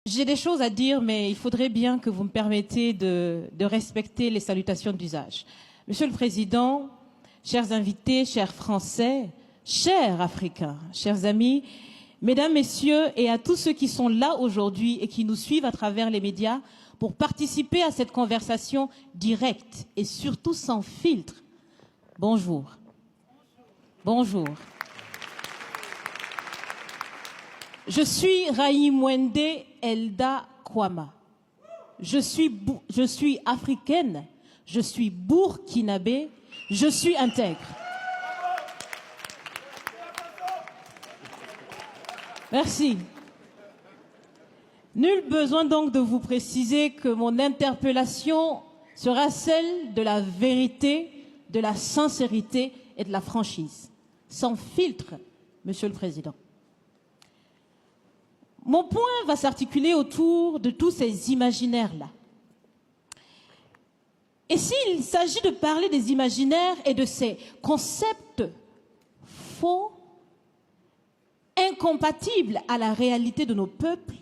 J'ai des choses à dire, mais il faudrait bien que vous me permettiez de respecter les salutations d'usage. Monsieur le Président, chers invités, chers Français, chers Africains, chers amis, Mesdames, Messieurs, et à tous ceux qui sont là aujourd'hui et qui nous suivent à travers les médias pour participer à cette conversation directe et surtout sans filtre. Bonjour. Bonjour. Je suis Raïmwende Elda Kwama. Je suis africaine, je suis burkinabé, je suis intègre. Merci. Nul besoin donc de vous préciser que mon interpellation sera celle de la vérité, de la sincérité et de la franchise. Sans filtre, Monsieur le Président. Mon point va s'articuler autour de tous ces imaginaires-là. Et s'il s'agit de parler des imaginaires et de ces concepts faux, incompatibles à la réalité de nos peuples,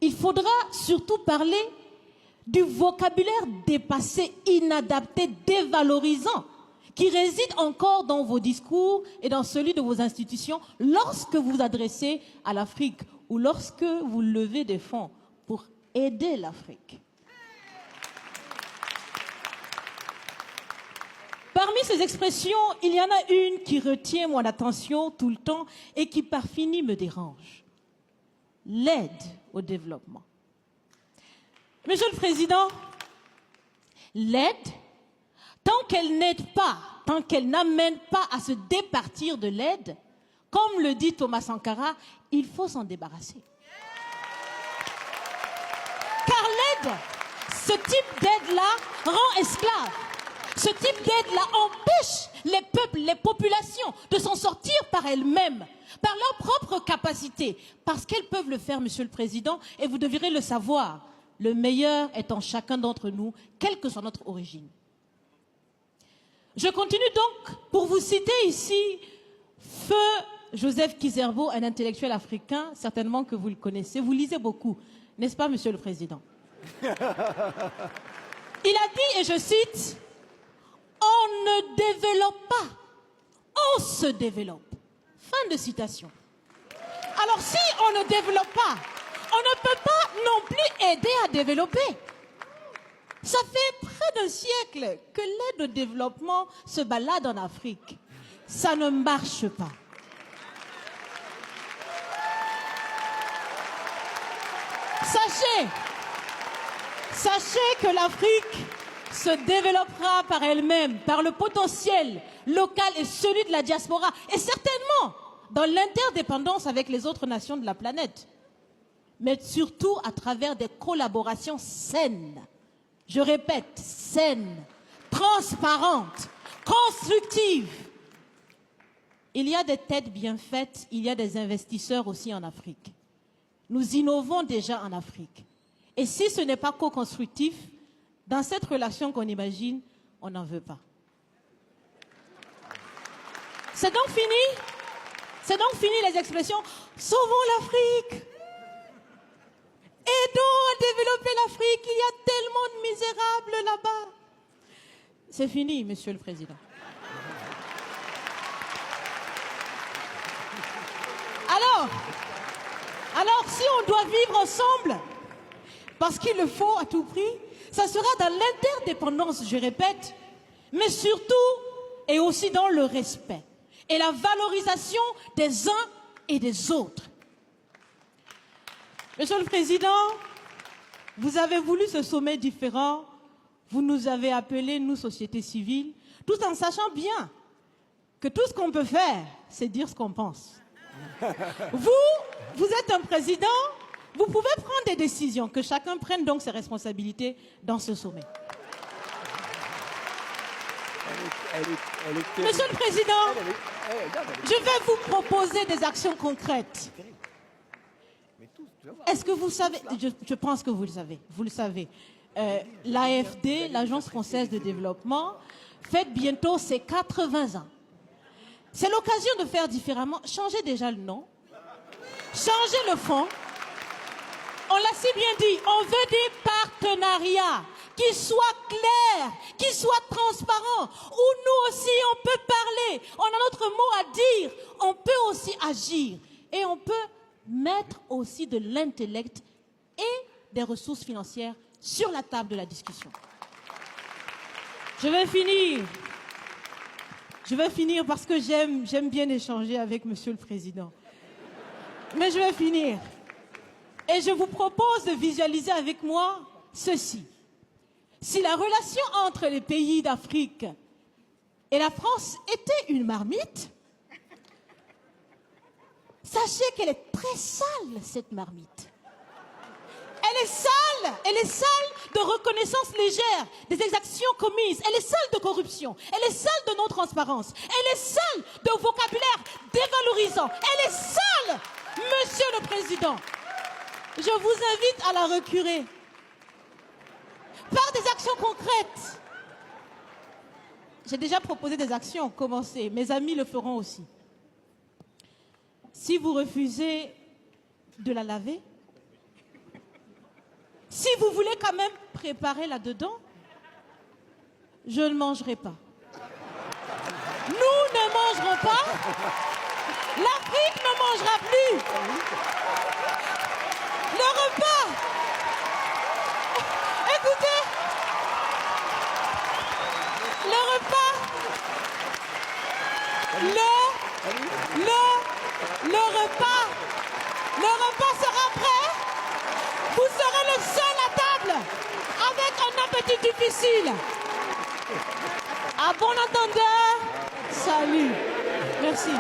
il faudra surtout parler du vocabulaire dépassé, inadapté, dévalorisant, qui réside encore dans vos discours et dans celui de vos institutions lorsque vous vous adressez à l'Afrique ou lorsque vous levez des fonds pour aider l'Afrique. Parmi ces expressions, il y en a une qui retient mon attention tout le temps et qui par fini me dérange. L'aide au développement. Monsieur le Président, l'aide, tant qu'elle n'aide pas, tant qu'elle n'amène pas à se départir de l'aide, comme le dit Thomas Sankara, il faut s'en débarrasser. Car l'aide, ce type d'aide-là rend esclave. Ce type d'aide-là empêche les peuples, les populations de s'en sortir par elles-mêmes, par leur propre capacité, parce qu'elles peuvent le faire, Monsieur le Président, et vous devrez le savoir. Le meilleur est en chacun d'entre nous, quelle que soit notre origine. Je continue donc pour vous citer ici Feu Joseph Kizerbo, un intellectuel africain, certainement que vous le connaissez. Vous lisez beaucoup, n'est-ce pas, Monsieur le Président? Il a dit, et je cite, « On ne développe pas, on se développe. » Fin de citation. Alors si on ne développe pas, on ne peut pas non plus aider à développer. Ça fait près d'un siècle que l'aide au développement se balade en Afrique. Ça ne marche pas. Sachez que l'Afrique se développera par elle-même, par le potentiel local et celui de la diaspora, et certainement dans l'interdépendance avec les autres nations de la planète, mais surtout à travers des collaborations saines. Je répète, saines, transparentes, constructives. Il y a des têtes bien faites, il y a des investisseurs aussi en Afrique. Nous innovons déjà en Afrique. Et si ce n'est pas co-constructif, dans cette relation qu'on imagine, on n'en veut pas. C'est donc fini? C'est donc fini les expressions « Sauvons l'Afrique !» Aidons à développer l'Afrique, il y a tellement de misérables là-bas. C'est fini, Monsieur le Président. Alors, si on doit vivre ensemble, parce qu'il le faut à tout prix, ça sera dans l'interdépendance, je répète, mais surtout et aussi dans le respect et la valorisation des uns et des autres. Monsieur le Président, vous avez voulu ce sommet différent, vous nous avez appelés, nous, société civile, tout en sachant bien que tout ce qu'on peut faire, c'est dire ce qu'on pense. Vous êtes un président, vous pouvez prendre des décisions, que chacun prenne donc ses responsabilités dans ce sommet. Monsieur le Président, je vais vous proposer des actions concrètes. Est-ce que vous savez, je pense que vous le savez, l'AFD, l'Agence française de développement, fête bientôt ses 80 ans. C'est l'occasion de faire différemment. Changez déjà le nom, changez le fond. On si bien dit, on veut des partenariats qui soient clairs, qui soient transparents, où nous aussi on peut parler, on a notre mot à dire, on peut aussi agir et on peut mettre aussi de l'intellect et des ressources financières sur la table de la discussion. Je vais finir parce que j'aime bien échanger avec Monsieur le Président. Mais je vais finir. Et je vous propose de visualiser avec moi ceci. Si la relation entre les pays d'Afrique et la France était une marmite, sachez qu'elle est très sale, cette marmite. Elle est sale de reconnaissance légère des exactions commises, elle est sale de corruption, elle est sale de non-transparence, elle est sale de vocabulaire dévalorisant, elle est sale, Monsieur le Président. Je vous invite à la recurer par des actions concrètes. J'ai déjà proposé des actions, commencez, mes amis le feront aussi. Si vous refusez de la laver, si vous voulez quand même préparer là-dedans, je ne mangerai pas. Nous ne mangerons pas. L'Afrique ne mangera plus. Le repas. Écoutez. Le repas. Le repas sera prêt. Vous serez le seul à table avec un appétit difficile. À bon entendeur, salut. Merci.